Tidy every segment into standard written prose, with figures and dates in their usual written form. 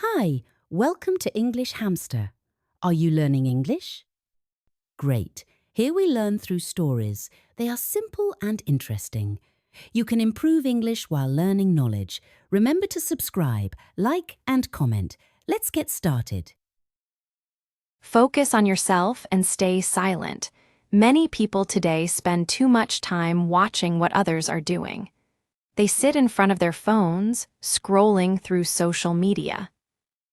Hi, welcome to English Hamster. Are you learning English? Great. Here we learn through stories. They are simple and interesting. You can improve English while learning knowledge. Remember to subscribe, like and comment. Let's get started. Focus on yourself and stay silent. Many people today spend too much time watching what others are doing. They sit in front of their phones, scrolling through social media.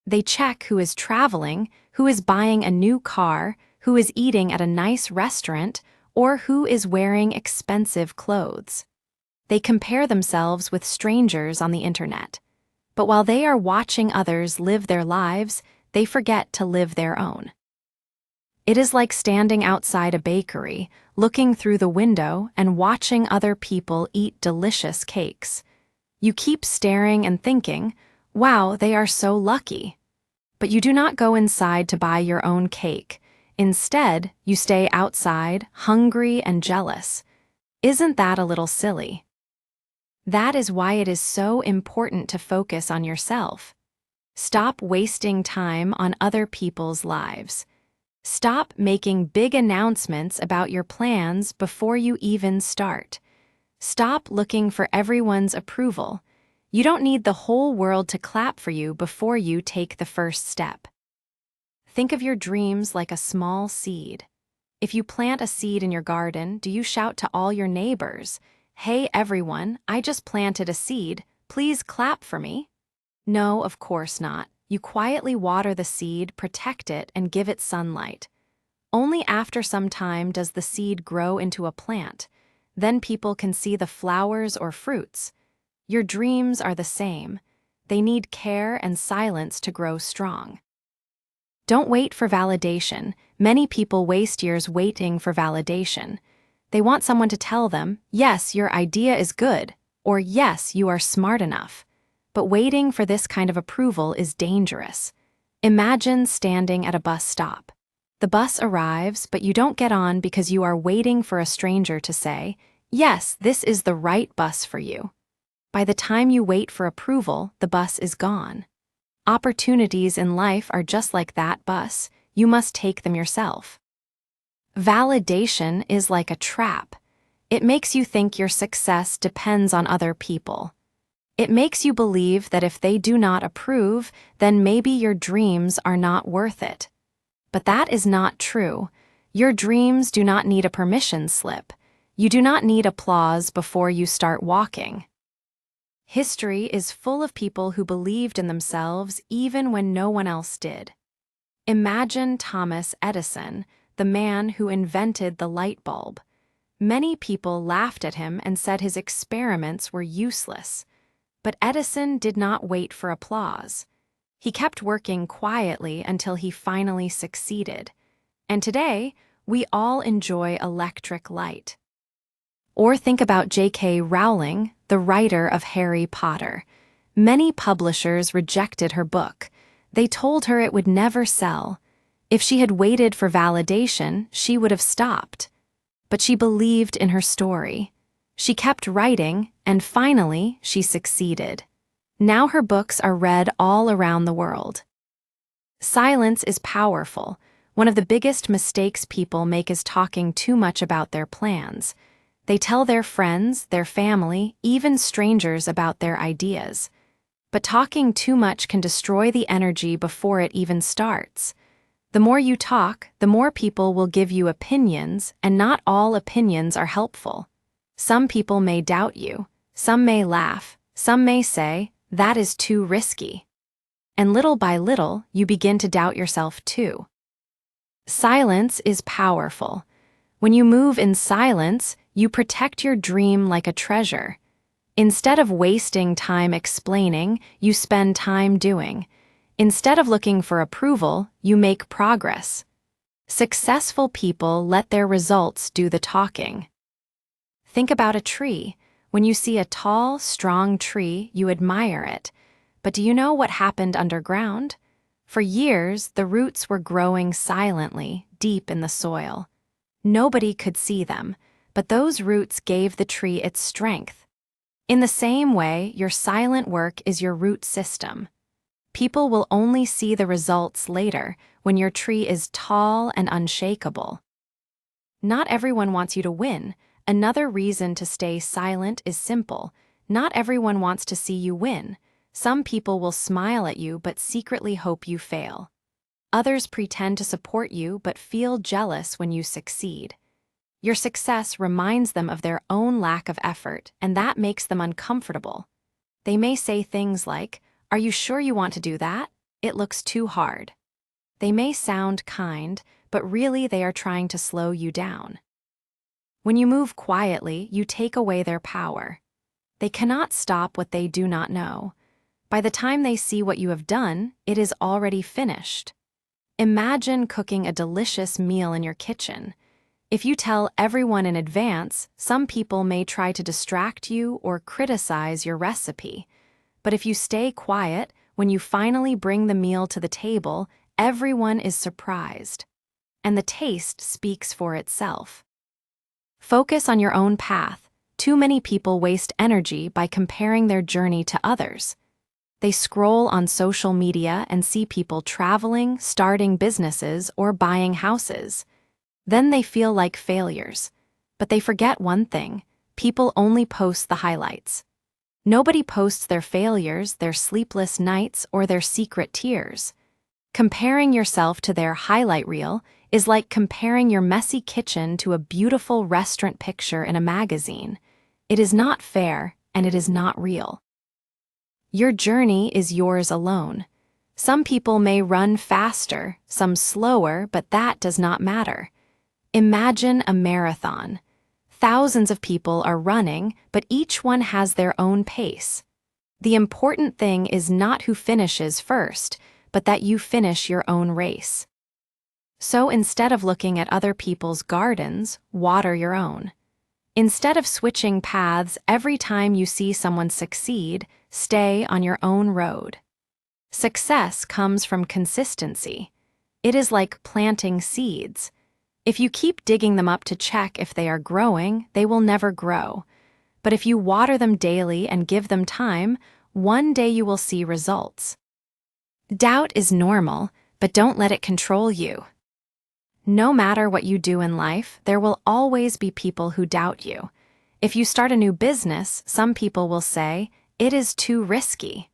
They check who is traveling, who is buying a new car, who is eating at a nice restaurant, or who is wearing expensive clothes. They compare themselves with strangers on the internet. But while they are watching others live their lives, they forget to live their own. It is like standing outside a bakery, looking through the window and watching other people eat delicious cakes. You keep staring and thinking, wow, they are so lucky. But you do not go inside to buy your own cake. Instead, you stay outside, hungry and jealous. Isn't that a little silly? That is why it is so important to focus on yourself. Stop wasting time on other people's lives. Stop making big announcements about your plans before you even start. Stop looking for everyone's approval. You don't need the whole world to clap for you before you take the first step. Think of your dreams like a small seed. If you plant a seed in your garden, do you shout to all your neighbors, "Hey everyone, I just planted a seed, please clap for me"? No, of course not. You quietly water the seed, protect it, and give it sunlight. Only after some time does the seed grow into a plant. Then people can see the flowers or fruits. Your dreams are the same. They need care and silence to grow strong. Don't wait for validation. Many people waste years waiting for validation. They want someone to tell them, yes, your idea is good, or yes, you are smart enough. But waiting for this kind of approval is dangerous. Imagine standing at a bus stop. The bus arrives, but you don't get on because you are waiting for a stranger to say, yes, this is the right bus for you. By the time you wait for approval, the bus is gone. Opportunities in life are just like that bus. You must take them yourself. Validation is like a trap. It makes you think your success depends on other people. It makes you believe that if they do not approve, then maybe your dreams are not worth it. But that is not true. Your dreams do not need a permission slip. You do not need applause before you start walking. History is full of people who believed in themselves even when no one else did. Imagine Thomas Edison, the man who invented the light bulb. Many people laughed at him and said his experiments were useless. But Edison did not wait for applause. He kept working quietly until he finally succeeded. And today, we all enjoy electric light. Or think about J.K. Rowling, the writer of Harry Potter. Many publishers rejected her book. They told her it would never sell. If she had waited for validation, she would have stopped. But she believed in her story. She kept writing, and finally, she succeeded. Now her books are read all around the world. Silence is powerful. One of the biggest mistakes people make is talking too much about their plans. They tell their friends, their family, even strangers about their ideas. But talking too much can destroy the energy before it even starts. The more you talk, the more people will give you opinions, and not all opinions are helpful. Some people may doubt you, some may laugh, some may say, that is too risky. And little by little, you begin to doubt yourself too. Silence is powerful. When you move in silence, you protect your dream like a treasure. Instead of wasting time explaining, you spend time doing. Instead of looking for approval, you make progress. Successful people let their results do the talking. Think about a tree. When you see a tall, strong tree, you admire it. But do you know what happened underground? For years, the roots were growing silently, deep in the soil. Nobody could see them, but those roots gave the tree its strength. In the same way, your silent work is your root system. People will only see the results later when your tree is tall and unshakable. Not everyone wants you to win. Another reason to stay silent is simple. Not everyone wants to see you win. Some people will smile at you but secretly hope you fail. Others pretend to support you but feel jealous when you succeed. Your success reminds them of their own lack of effort, and that makes them uncomfortable. They may say things like, "Are you sure you want to do that? It looks too hard." They may sound kind, but really they are trying to slow you down. When you move quietly, you take away their power. They cannot stop what they do not know. By the time they see what you have done, it is already finished. Imagine cooking a delicious meal in your kitchen. If you tell everyone in advance, some people may try to distract you or criticize your recipe. But if you stay quiet, when you finally bring the meal to the table, everyone is surprised. And the taste speaks for itself. Focus on your own path. Too many people waste energy by comparing their journey to others. They scroll on social media and see people traveling, starting businesses, or buying houses. Then they feel like failures. But they forget one thing: people only post the highlights. Nobody posts their failures, their sleepless nights, or their secret tears. Comparing yourself to their highlight reel is like comparing your messy kitchen to a beautiful restaurant picture in a magazine. It is not fair, and it is not real. Your journey is yours alone. Some people may run faster, some slower, but that does not matter. Imagine a marathon. Thousands of people are running, but each one has their own pace. The important thing is not who finishes first, but that you finish your own race. So instead of looking at other people's gardens, water your own. Instead of switching paths every time you see someone succeed, stay on your own road. Success comes from consistency. It is like planting seeds. If you keep digging them up to check if they are growing, they will never grow. But if you water them daily and give them time, one day you will see results. Doubt is normal, but don't let it control you. No matter what you do in life, there will always be people who doubt you. If you start a new business, some people will say, "It is too risky."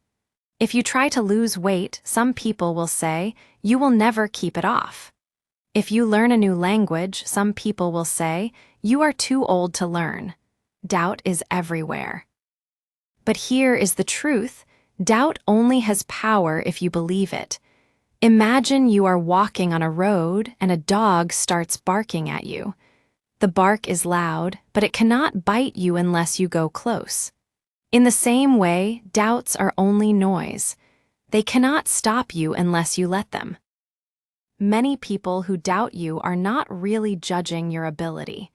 If you try to lose weight, some people will say, "You will never keep it off." If you learn a new language, some people will say, "You are too old to learn." Doubt is everywhere. But here is the truth: doubt only has power if you believe it. Imagine you are walking on a road and a dog starts barking at you. The bark is loud, but it cannot bite you unless you go close. In the same way, doubts are only noise. They cannot stop you unless you let them. Many people who doubt you are not really judging your ability.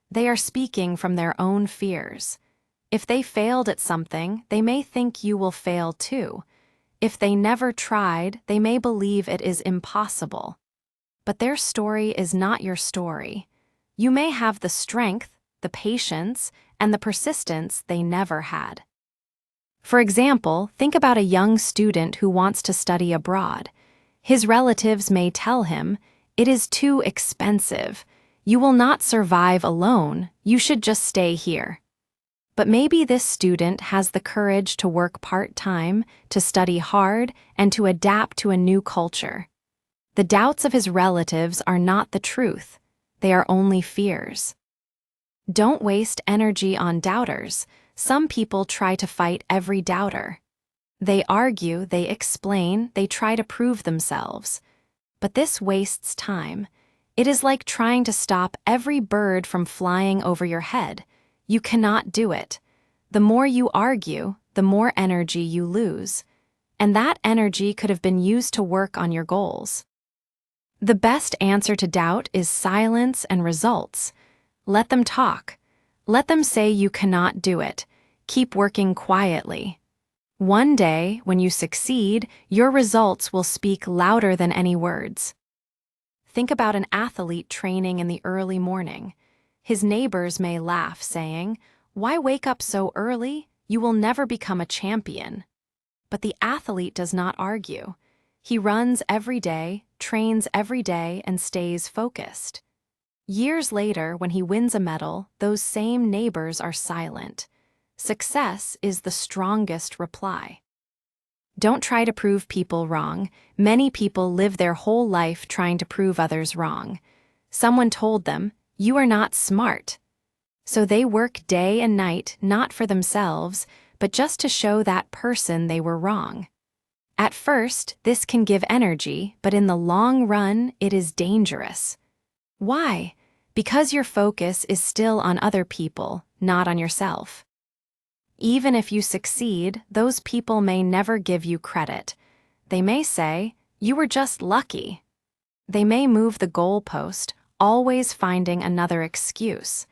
They are speaking from their own fears. If they failed at something, they may think you will fail too. If they never tried, they may believe it is impossible. But their story is not your story. You may have the strength, the patience, and the persistence they never had. For example, think about a young student who wants to study abroad. His relatives may tell him, "It is too expensive. You will not survive alone. You should just stay here." But maybe this student has the courage to work part-time, to study hard, and to adapt to a new culture. The doubts of his relatives are not the truth. They are only fears. Don't waste energy on doubters. Some people try to fight every doubter. They argue, they explain, they try to prove themselves. But this wastes time. It is like trying to stop every bird from flying over your head. You cannot do it. The more you argue, the more energy you lose. And that energy could have been used to work on your goals. The best answer to doubt is silence and results. Let them talk. Let them say you cannot do it. Keep working quietly. One day, when you succeed, your results will speak louder than any words. Think about an athlete training in the early morning. His neighbors may laugh, saying, "Why wake up so early? You will never become a champion." but the athlete does not argue. He runs every day, trains every day, and stays focused. Years later, when he wins a medal, those same neighbors are silent. Success is the strongest reply. Don't try to prove people wrong. Many people live their whole life trying to prove others wrong. Someone told them, "You are not smart." So they work day and night, not for themselves, but just to show that person they were wrong. At first, this can give energy, but in the long run, it is dangerous. Why? Because your focus is still on other people, not on yourself. Even if you succeed, those people may never give you credit. They may say, "You were just lucky." They may move the goalpost, always finding another excuse.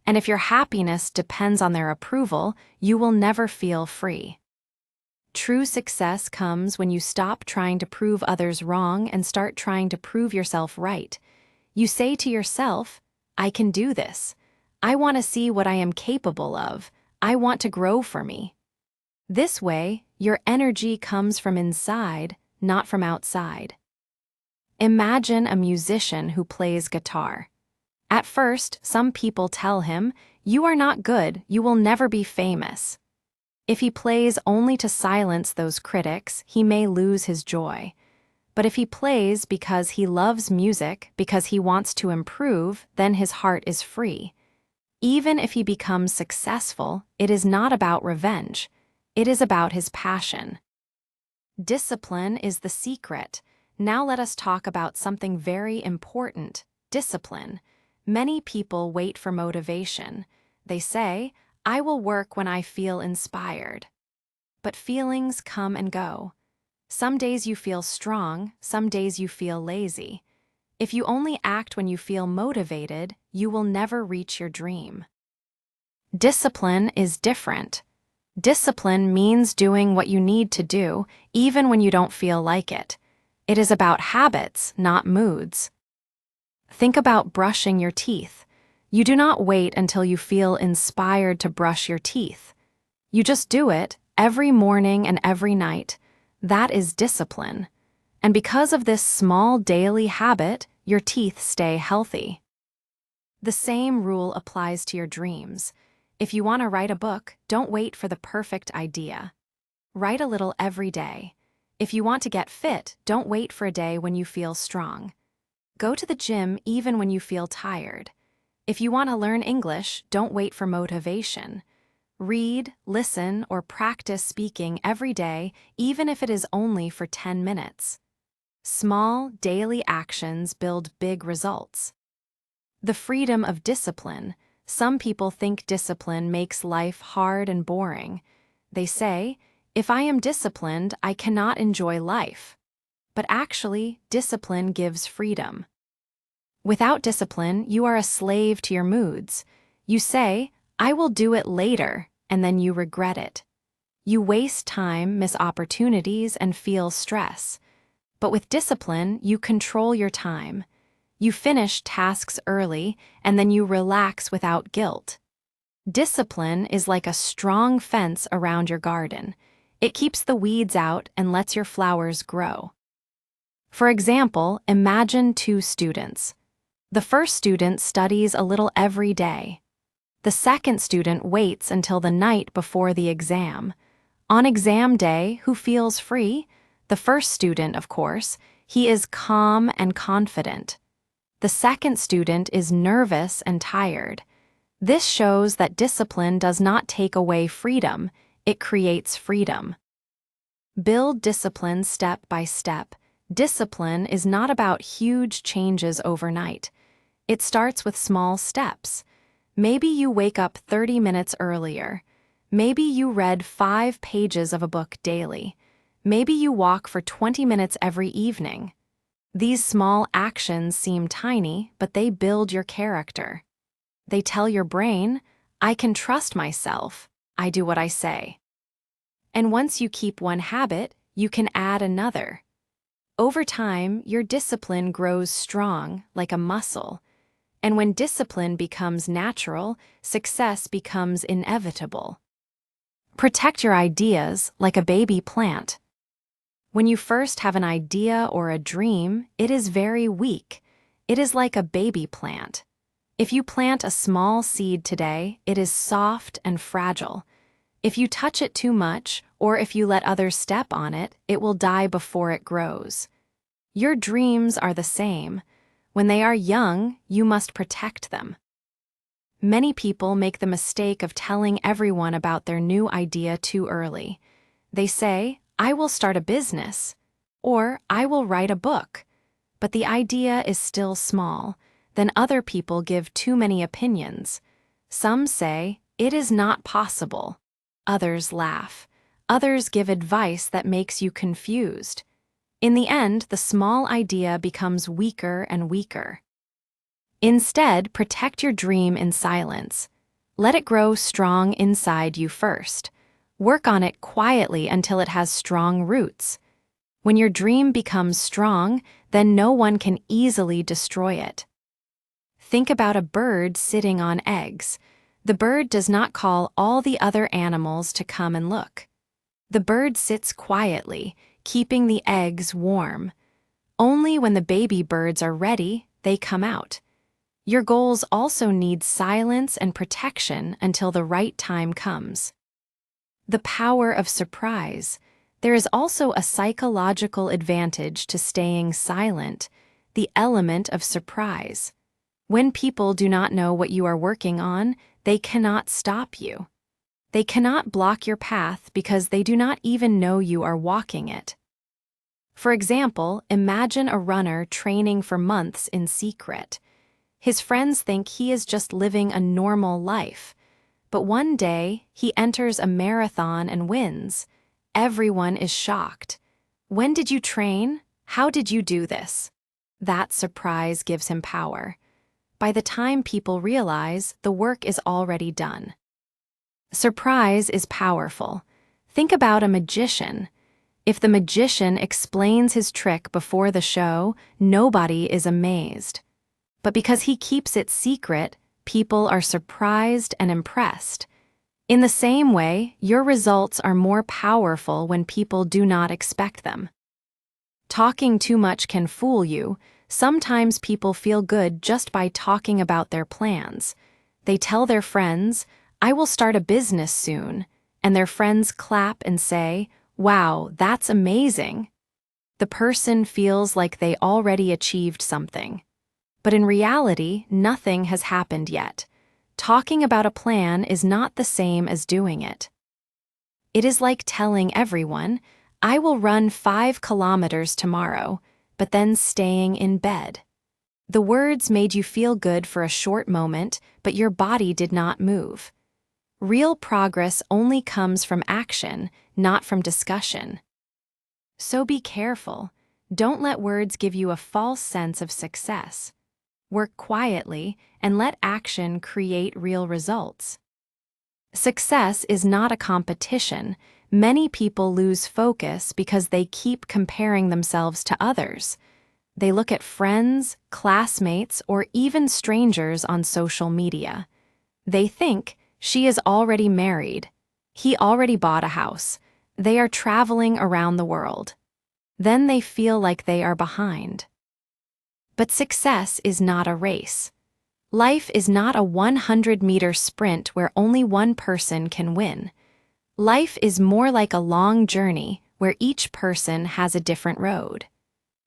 And if your happiness depends on their approval, you will never feel free. True success comes when you stop trying to prove others wrong and start trying to prove yourself right. You say to yourself, "I can do this. I want to see what I am capable of. I want to grow for me." This way, your energy comes from inside, not from outside. Imagine a musician who plays guitar. At first, some people tell him, "You are not good, you will never be famous." If he plays only to silence those critics, he may lose his joy. But if he plays because he loves music, because he wants to improve, then his heart is free. Even if he becomes successful, it is not about revenge. It is about his passion. Discipline is the secret. Now let us talk about something very important: discipline. Many people wait for motivation. They say, "I will work when I feel inspired." But feelings come and go. Some days you feel strong, some days you feel lazy. If you only act when you feel motivated, you will never reach your dream. Discipline is different. Discipline means doing what you need to do, even when you don't feel like it. It is about habits, not moods. Think about brushing your teeth. You do not wait until you feel inspired to brush your teeth. You just do it every morning and every night. That is discipline. And because of this small daily habit, your teeth stay healthy. The same rule applies to your dreams. If you want to write a book, don't wait for the perfect idea. Write a little every day. If you want to get fit, don't wait for a day when you feel strong. Go to the gym even when you feel tired. If you want to learn English, don't wait for motivation. Read, listen, or practice speaking every day, even if it is only for 10 minutes. Small, daily actions build big results. The freedom of discipline. Some people think discipline makes life hard and boring. They say, "If I am disciplined, I cannot enjoy life." But actually, discipline gives freedom. Without discipline, you are a slave to your moods. You say, "I will do it later," and then you regret it. You waste time, miss opportunities, and feel stress. But with discipline, you control your time. You finish tasks early, and then you relax without guilt. Discipline is like a strong fence around your garden. It keeps the weeds out and lets your flowers grow. For example, imagine two students. The first student studies a little every day. The second student waits until the night before the exam. On exam day, who feels free? The first student, of course. He is calm and confident. The second student is nervous and tired. This shows that discipline does not take away freedom, it creates freedom. Build discipline step by step. Discipline is not about huge changes overnight. It starts with small steps. Maybe you wake up 30 minutes earlier. Maybe you read 5 pages of a book daily. Maybe you walk for 20 minutes every evening. These small actions seem tiny, but they build your character. They tell your brain, "I can trust myself. I do what I say." And once you keep one habit, you can add another. Over time, your discipline grows strong, like a muscle. And when discipline becomes natural, success becomes inevitable. Protect your ideas like a baby plant. When you first have an idea or a dream, it is very weak. It is like a baby plant. If you plant a small seed today, it is soft and fragile. If you touch it too much, or if you let others step on it, it will die before it grows. Your dreams are the same. When they are young, you must protect them. Many people make the mistake of telling everyone about their new idea too early. They say, "I will start a business," or "I will write a book." But the idea is still small. Then other people give too many opinions. Some say, "It is not possible." Others laugh. Others give advice that makes you confused. In the end, the small idea becomes weaker and weaker. Instead, protect your dream in silence. Let it grow strong inside you first. Work on it quietly until it has strong roots. When your dream becomes strong, then no one can easily destroy it. Think about a bird sitting on eggs. The bird does not call all the other animals to come and look. The bird sits quietly, keeping the eggs warm. Only when the baby birds are ready, they come out. Your goals also need silence and protection until the right time comes. The power of surprise. There is also a psychological advantage to staying silent, the element of surprise. When people do not know what you are working on, they cannot stop you. They cannot block your path because they do not even know you are walking it. For example, imagine a runner training for months in secret. His friends think he is just living a normal life. But one day, he enters a marathon and wins. Everyone is shocked. When did you train? How did you do this? That surprise gives him power. By the time people realize, the work is already done. Surprise is powerful. Think about a magician. If the magician explains his trick before the show, nobody is amazed. But because he keeps it secret, people are surprised and impressed. In the same way, your results are more powerful when people do not expect them. Talking too much can fool you. Sometimes people feel good just by talking about their plans. They tell their friends, "I will start a business soon," and their friends clap and say, "Wow, that's amazing." The person feels like they already achieved something. But in reality, nothing has happened yet. Talking about a plan is not the same as doing it. It is like telling everyone, "I will run 5 kilometers tomorrow," but then staying in bed. The words made you feel good for a short moment, but your body did not move. Real progress only comes from action, not from discussion. So be careful. Don't let words give you a false sense of success. Work quietly and let action create real results. Success is not a competition. Many people lose focus because they keep comparing themselves to others. They look at friends, classmates, or even strangers on social media. They think, "She is already married. He already bought a house. They are traveling around the world." Then they feel like they are behind. But success is not a race. Life is not a 100-meter sprint where only one person can win. Life is more like a long journey where each person has a different road.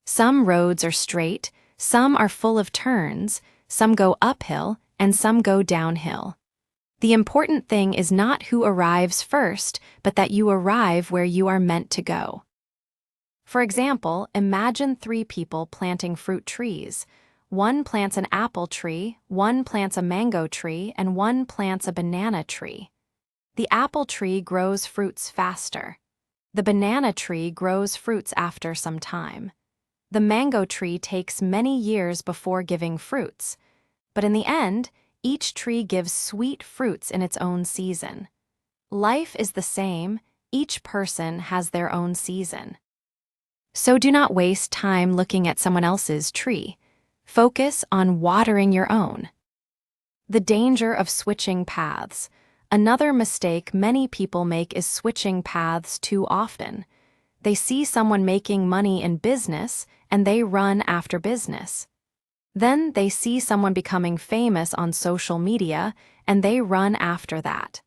Some roads are straight, some are full of turns, some go uphill, and some go downhill. The important thing is not who arrives first, but that you arrive where you are meant to go. For example, imagine 3 people planting fruit trees. One plants an apple tree, one plants a mango tree, and one plants a banana tree. The apple tree grows fruits faster. The banana tree grows fruits after some time. The mango tree takes many years before giving fruits. But in the end, each tree gives sweet fruits in its own season. Life is the same. Each person has their own season. So do not waste time looking at someone else's tree. Focus on watering your own. The danger of switching paths. Another mistake many people make is switching paths too often. They see someone making money in business and they run after business. Then they see someone becoming famous on social media and they run after that.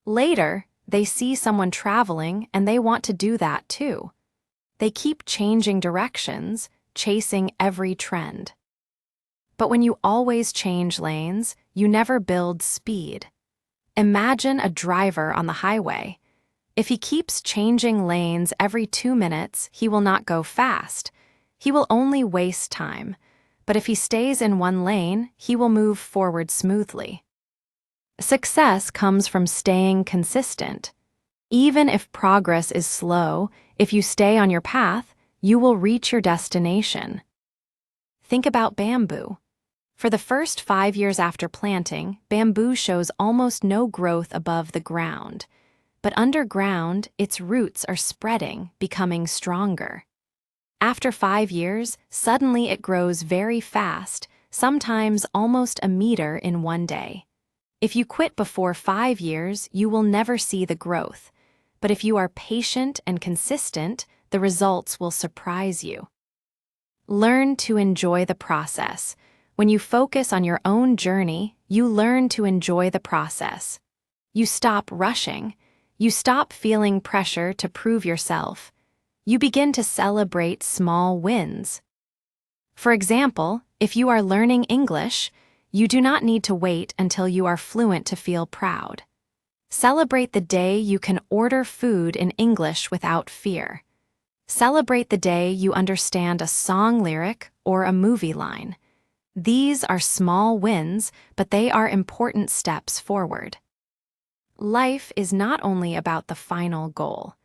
Later, they see someone traveling and they want to do that too. They keep changing directions, chasing every trend. But when you always change lanes, you never build speed. Imagine a driver on the highway. If he keeps changing lanes every 2 minutes, he will not go fast. He will only waste time. But if he stays in one lane, he will move forward smoothly. Success comes from staying consistent. Even if progress is slow, if you stay on your path, you will reach your destination. Think about bamboo. For the first 5 years after planting, bamboo shows almost no growth above the ground. But underground, its roots are spreading, becoming stronger. After 5 years, suddenly it grows very fast, sometimes almost a meter in one day. If you quit before 5 years, you will never see the growth. But if you are patient and consistent, the results will surprise you. Learn to enjoy the process. When you focus on your own journey, you learn to enjoy the process. You stop rushing. You stop feeling pressure to prove yourself. You begin to celebrate small wins. For example, if you are learning English, you do not need to wait until you are fluent to feel proud. Celebrate the day you can order food in English without fear. Celebrate the day you understand a song lyric or a movie line. These are small wins, but they are important steps forward. Life is not only about the final goal.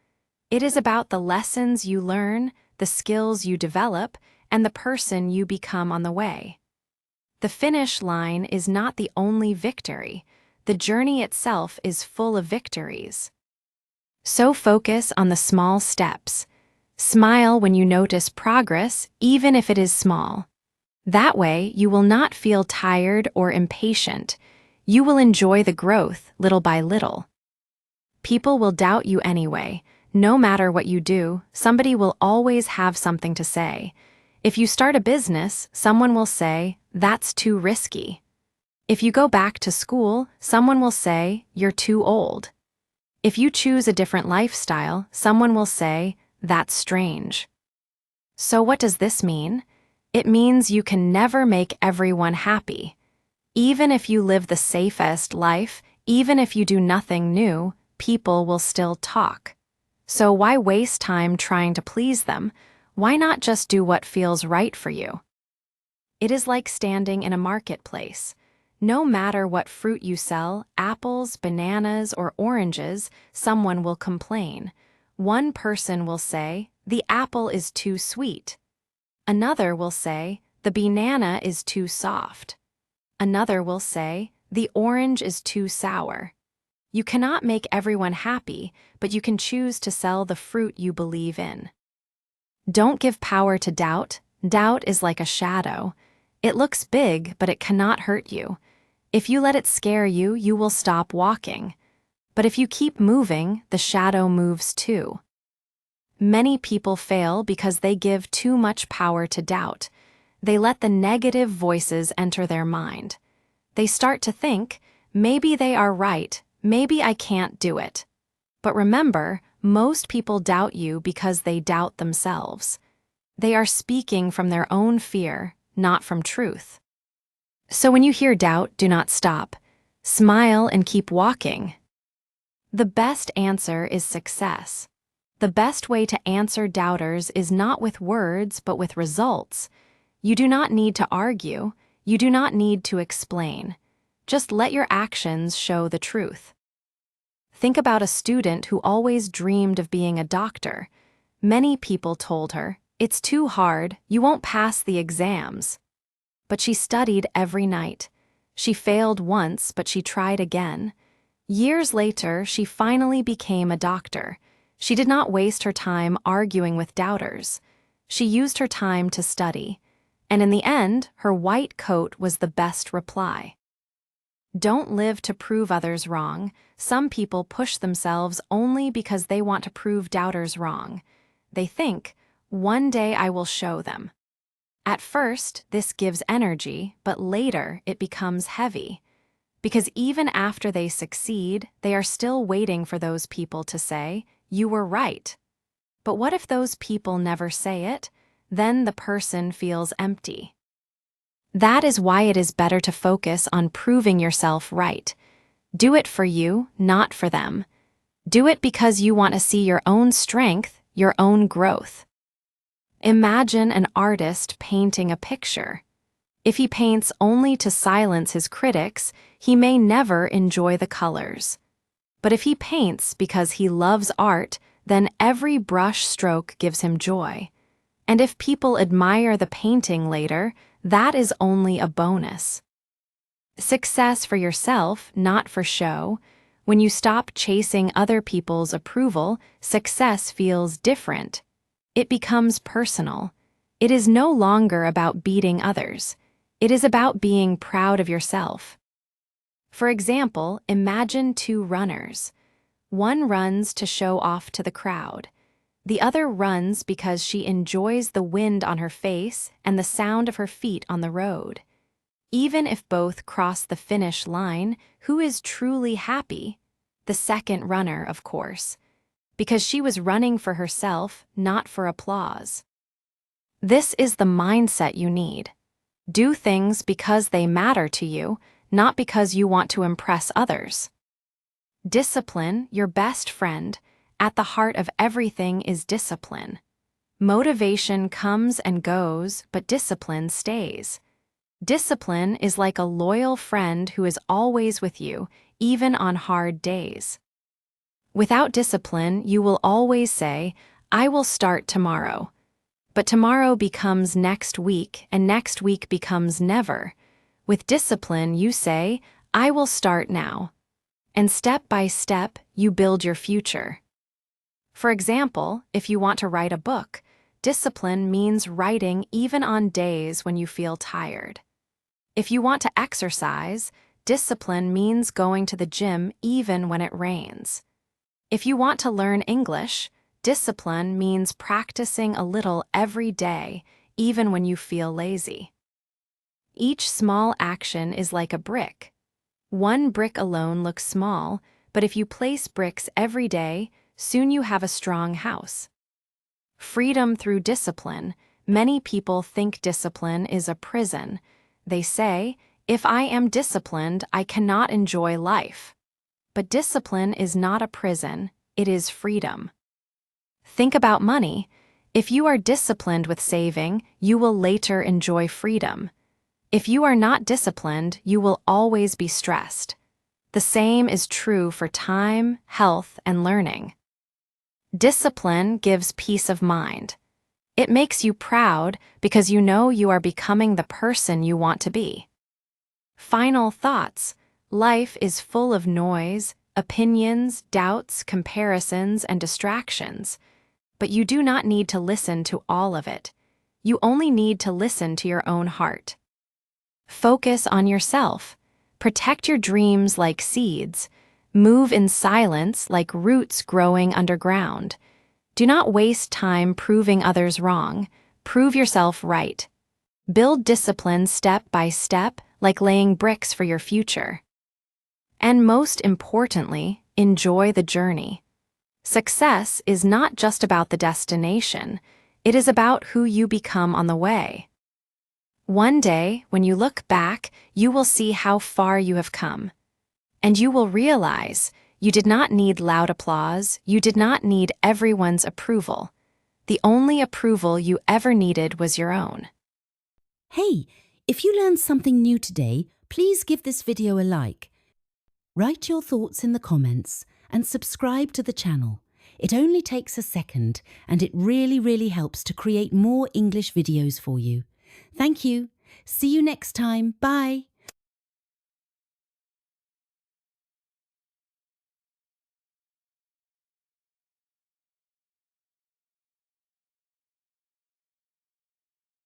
It is about the lessons you learn, the skills you develop, and the person you become on the way. The finish line is not the only victory. The journey itself is full of victories. So focus on the small steps. Smile when you notice progress, even if it is small. That way, you will not feel tired or impatient. You will enjoy the growth little by little. People will doubt you anyway. No matter what you do, somebody will always have something to say. If you start a business, someone will say, "That's too risky." If you go back to school, someone will say, "You're too old." If you choose a different lifestyle, someone will say, "That's strange." So what does this mean? It means you can never make everyone happy. Even if you live the safest life, even if you do nothing new, people will still talk. So why waste time trying to please them? Why not just do what feels right for you? It is like standing in a marketplace. No matter what fruit you sell, apples, bananas, or oranges, someone will complain. One person will say, "The apple is too sweet." Another will say, "The banana is too soft." Another will say, "The orange is too sour." You cannot make everyone happy, but you can choose to sell the fruit you believe in. Don't give power to doubt. Doubt is like a shadow. It looks big, but it cannot hurt you. If you let it scare you, you will stop walking. But if you keep moving, the shadow moves too. Many people fail because they give too much power to doubt. They let the negative voices enter their mind. They start to think, maybe they are right, maybe I can't do it. But remember, most people doubt you because they doubt themselves. They are speaking from their own fear, not from truth. So when you hear doubt, do not stop. Smile and keep walking. The best answer is success. The best way to answer doubters is not with words, but with results. You do not need to argue. You do not need to explain. Just let your actions show the truth. Think about a student who always dreamed of being a doctor. Many people told her, "It's too hard, you won't pass the exams." But she studied every night. She failed once, but she tried again. Years later, she finally became a doctor. She did not waste her time arguing with doubters. She used her time to study. And in the end, her white coat was the best reply. Don't live to prove others wrong. Some people push themselves only because they want to prove doubters wrong. They think, one day I will show them. At first, this gives energy, but later it becomes heavy. Because even after they succeed, they are still waiting for those people to say, you were right. But what if those people never say it? Then the person feels empty. That is why it is better to focus on proving yourself right. Do it for you, not for them. Do it because you want to see your own strength, your own growth. Imagine an artist painting a picture. If he paints only to silence his critics, he may never enjoy the colors. But if he paints because he loves art, then every brush stroke gives him joy. And if people admire the painting later, that is only a bonus. Success for yourself, not for show. When you stop chasing other people's approval, success feels different. It becomes personal. It is no longer about beating others. It is about being proud of yourself. For example, imagine two runners. One runs to show off to the crowd. The other runs because she enjoys the wind on her face and the sound of her feet on the road. Even if both cross the finish line, who is truly happy? The second runner, of course, because she was running for herself, not for applause. This is the mindset you need. Do things because they matter to you, not because you want to impress others. Discipline, your best friend. At the heart of everything is discipline. Motivation comes and goes, but discipline stays. Discipline is like a loyal friend who is always with you, even on hard days. Without discipline, you will always say, I will start tomorrow. But tomorrow becomes next week, and next week becomes never. With discipline, you say, I will start now. And step by step, you build your future. For example, if you want to write a book, discipline means writing even on days when you feel tired. If you want to exercise, discipline means going to the gym even when it rains. If you want to learn English, discipline means practicing a little every day, even when you feel lazy. Each small action is like a brick. One brick alone looks small, but if you place bricks every day, soon you have a strong house. Freedom through discipline. Many people think discipline is a prison. They say, if I am disciplined, I cannot enjoy life. But discipline is not a prison, it is freedom. Think about money. If you are disciplined with saving, you will later enjoy freedom. If you are not disciplined, you will always be stressed. The same is true for time, health, and learning. Discipline gives peace of mind. It makes you proud because you know you are becoming the person you want to be. Final thoughts. Life is full of noise, opinions, doubts, comparisons, and distractions. But you do not need to listen to all of it. You only need to listen to your own heart. Focus on yourself. Protect your dreams like seeds. Move in silence like roots growing underground. Do not waste time proving others wrong. Prove yourself right. Build discipline step by step, like laying bricks for your future. And most importantly, enjoy the journey. Success is not just about the destination. It is about who you become on the way. One day, when you look back, you will see how far you have come. And you will realize you did not need loud applause, you did not need everyone's approval. The only approval you ever needed was your own. Hey, if you learned something new today, please give this video a like. Write your thoughts in the comments and subscribe to the channel. It only takes a second and it really helps to create more English videos for you. Thank you. See you next time. Bye.